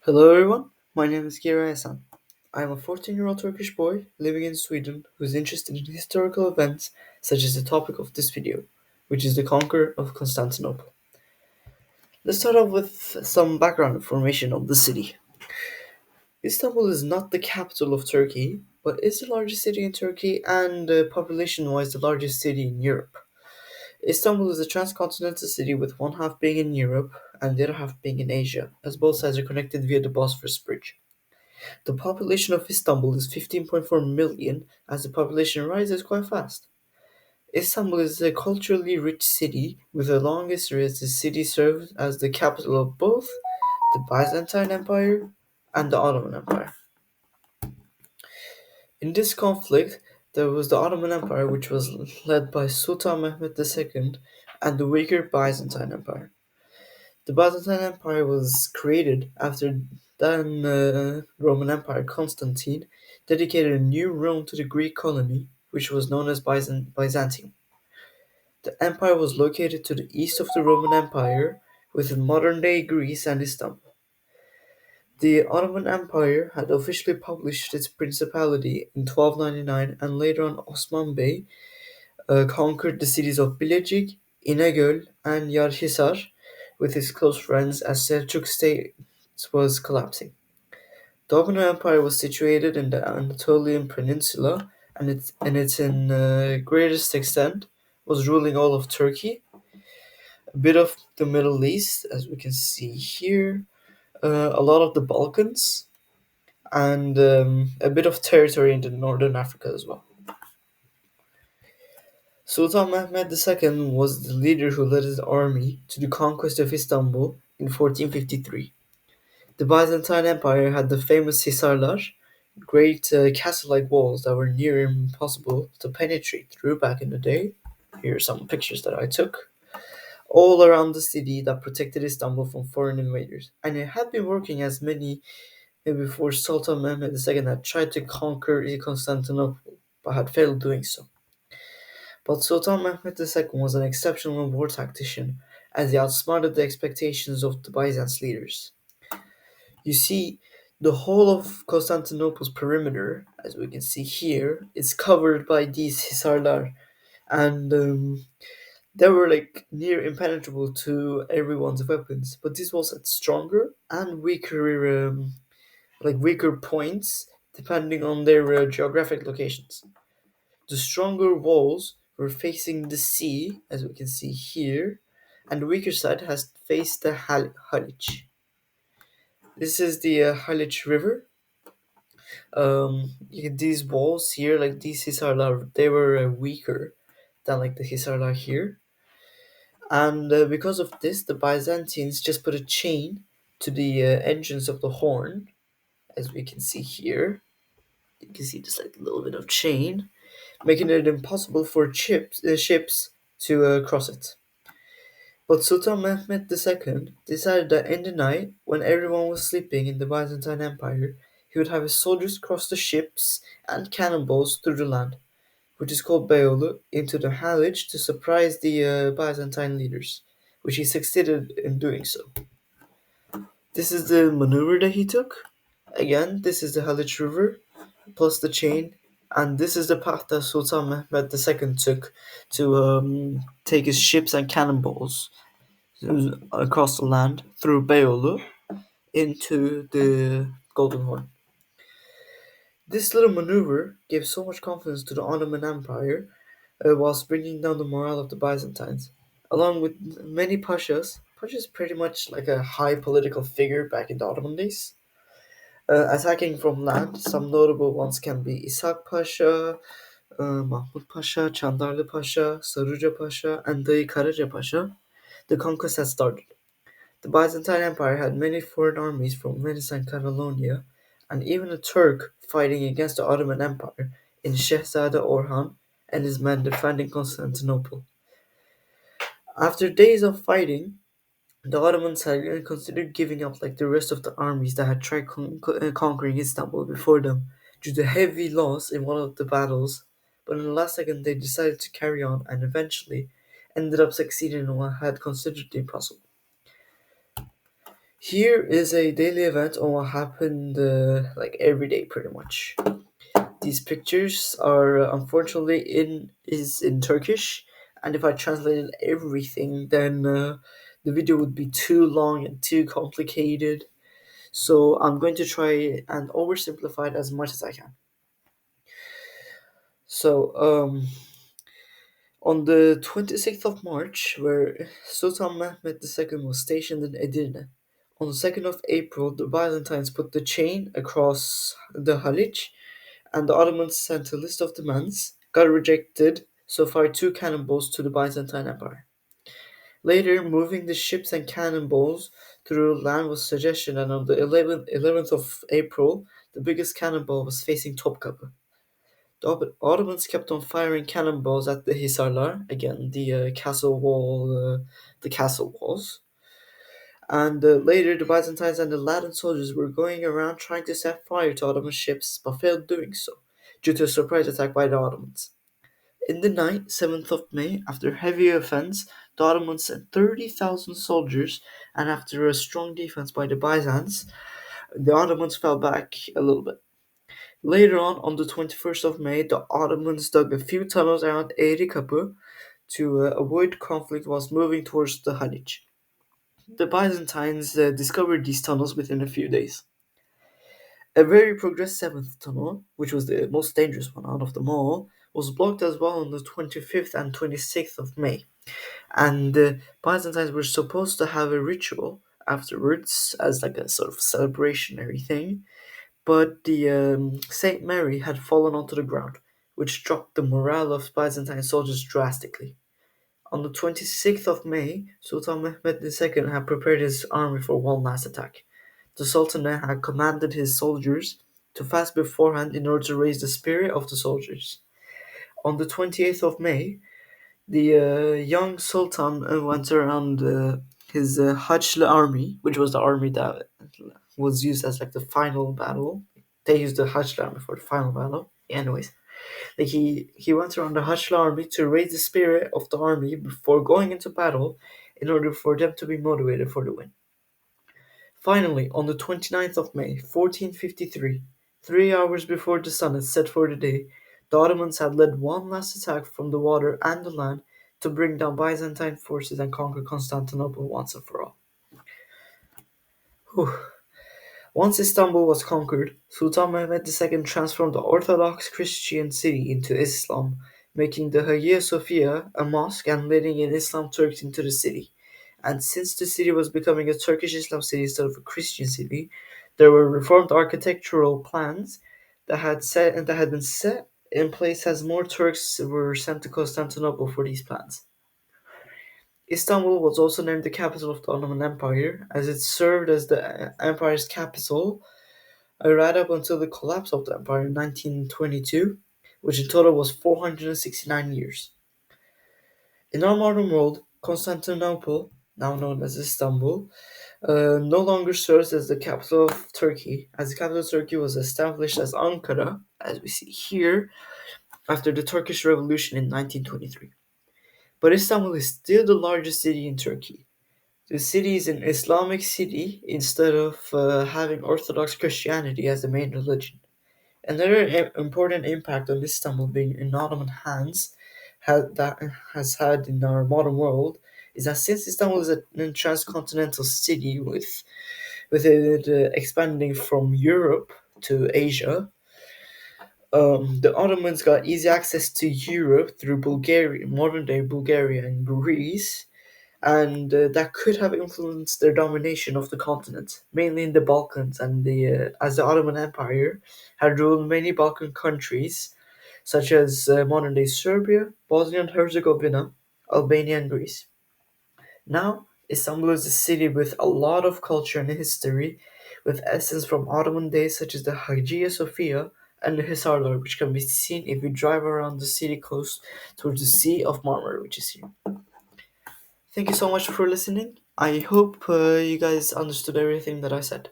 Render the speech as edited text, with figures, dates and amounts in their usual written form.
Hello everyone, my name is Kira Hasan. I am a 14-year-old Turkish boy living in Sweden who is interested in historical events such as the topic of this video, which is the Conquer of Constantinople. Let's start off with some background information on the city. Istanbul is not the capital of Turkey, but is the largest city in Turkey and population-wise the largest city in Europe. Istanbul is a transcontinental city with one half being in Europe and the other half being in Asia, as both sides are connected via the Bosphorus Bridge. The population of Istanbul is 15.4 million, as the population rises quite fast. Istanbul is a culturally rich city with a long history as the city served as the capital of both the Byzantine Empire and the Ottoman Empire. In this conflict, there was the Ottoman Empire, which was led by Sultan Mehmed II, and the weaker Byzantine Empire. The Byzantine Empire was created after then Roman Empire Constantine dedicated a new realm to the Greek colony, which was known as Byzantium. The empire was located to the east of the Roman Empire within modern-day Greece and Istanbul. The Ottoman Empire had officially published its principality in 1299, and later on Osman Bey conquered the cities of Bilecik, İnegöl, and Yarhisar with his close friends as Seljuk state was collapsing. The Ottoman Empire was situated in the Anatolian Peninsula, and its greatest extent was ruling all of Turkey, a bit of the Middle East, as we can see here, a lot of the Balkans, and a bit of territory in the northern Africa as well. Sultan Mehmed II was the leader who led his army to the conquest of Istanbul in 1453. The Byzantine Empire had the famous Hisarlar, great castle-like walls that were near impossible to penetrate through back in the day. Here are some pictures that I took. All around the city that protected Istanbul from foreign invaders. And it had been working as many before Sultan Mehmed II had tried to conquer Constantinople, but had failed doing so. But Sultan Mehmed II was an exceptional war tactician, as he outsmarted the expectations of the Byzance leaders. You see, the whole of Constantinople's perimeter, as we can see here, is covered by these Hisarlar, and they were like near impenetrable to everyone's weapons. But these walls had stronger and weaker, weaker points depending on their geographic locations. The stronger walls were facing the sea, as we can see here, and the weaker side has faced the Halic. This is the Halic River. These walls here, like these Hisarlar, they were weaker than like the Hisarlar here. And because of this, the Byzantines just put a chain to the entrance of the horn, as we can see here. You can see just like a little bit of chain, making it impossible for ships to cross it. But Sultan Mehmed II decided that in the night, when everyone was sleeping in the Byzantine Empire, he would have his soldiers cross the ships and cannonballs through the land, which is called Beyoğlu, into the Haliç to surprise the Byzantine leaders, which he succeeded in doing so. This is the maneuver that he took. Again, this is the Haliç River, plus the chain, and this is the path that Sultan Mehmed II took to take his ships and cannonballs across the land through Beyoğlu into the Golden Horn. This little maneuver gave so much confidence to the Ottoman Empire whilst bringing down the morale of the Byzantines. Along with many pashas, pasha is pretty much like a high political figure back in the Ottoman days. Attacking from land, some notable ones can be Ishak Pasha, Mahmud Pasha, Chandarlı Pasha, Saruca Pasha, and Dayı Karaca Pasha. The conquest had started. The Byzantine Empire had many foreign armies from Venice and Catalonia, and even a Turk fighting against the Ottoman Empire in Shehzade Orhan and his men defending Constantinople. After days of fighting, the Ottomans had considered giving up like the rest of the armies that had tried conquering Istanbul before them due to heavy loss in one of the battles, but in the last second they decided to carry on and eventually ended up succeeding in what had considered impossible. Here is a daily event on what happened like every day pretty much. These pictures are unfortunately in Turkish, and if I translated everything, then the video would be too long and too complicated. So I'm going to try and oversimplify it as much as I can. So on the 26th of March, where Sultan Mehmed II was stationed in Edirne, on the 2nd of April, the Byzantines put the chain across the Halic, and the Ottomans sent a list of demands, got rejected, so fired two cannonballs to the Byzantine Empire. Later, moving the ships and cannonballs through land was suggestion, and on the 11th of April, the biggest cannonball was facing Topkapı. The Ottomans kept on firing cannonballs at the Hisarlar, again the castle walls. And later, the Byzantines and the Latin soldiers were going around trying to set fire to Ottoman ships, but failed doing so, due to a surprise attack by the Ottomans. In the night, 7th of May, after heavy offense, the Ottomans sent 30,000 soldiers, and after a strong defense by the Byzants, the Ottomans fell back a little bit. Later on the 21st of May, the Ottomans dug a few tunnels around Eğrikapı to avoid conflict whilst moving towards the Halic. The Byzantines discovered these tunnels within a few days. A very progressed seventh tunnel, which was the most dangerous one out of them all, was blocked as well on the 25th and 26th of May. And the Byzantines were supposed to have a ritual afterwards as like a sort of celebrationary thing, but the Saint Mary had fallen onto the ground, which dropped the morale of Byzantine soldiers drastically. On the 26th of May, Sultan Mehmed II had prepared his army for one last attack. The Sultan had commanded his soldiers to fast beforehand in order to raise the spirit of the soldiers. On the 28th of May, the young Sultan went around his Hajj army, which was the army that was used as like the final battle. They used the Hajj army for the final battle. Anyways, like he went around the Hajj army to raise the spirit of the army before going into battle, in order for them to be motivated for the win. Finally, on the 29th of May, 1453, 3 hours before the sun had set for the day, the Ottomans had led one last attack from the water and the land to bring down Byzantine forces and conquer Constantinople once and for all. Whew. Once Istanbul was conquered, Sultan Mehmed II transformed the Orthodox Christian city into Islam, making the Hagia Sophia a mosque and letting in Islam Turks into the city. And since the city was becoming a Turkish Islam city instead of a Christian city, there were reformed architectural plans that had been set in place as more Turks were sent to Constantinople for these plans. Istanbul was also named the capital of the Ottoman Empire, as it served as the empire's capital right up until the collapse of the empire in 1922, which in total was 469 years. In our modern world, Constantinople, now known as Istanbul, no longer serves as the capital of Turkey, as the capital of Turkey was established as Ankara, as we see here, after the Turkish Revolution in 1923. But Istanbul is still the largest city in Turkey. The city is an Islamic city instead of having Orthodox Christianity as the main religion. Another important impact on Istanbul being in Ottoman hands that has had in our modern world is that since Istanbul is a transcontinental city with it expanding from Europe to Asia, the Ottomans got easy access to Europe through Bulgaria, modern day Bulgaria and Greece, and that could have influenced their domination of the continent, mainly in the Balkans, and as the Ottoman Empire had ruled many Balkan countries, such as modern day Serbia, Bosnia and Herzegovina, Albania, and Greece. Now, Istanbul is a city with a lot of culture and history, with essence from Ottoman days such as the Hagia Sophia and the Hisarlar, which can be seen if you drive around the city coast towards the Sea of Marmara, which is here. Thank you so much for listening. I hope you guys understood everything that I said.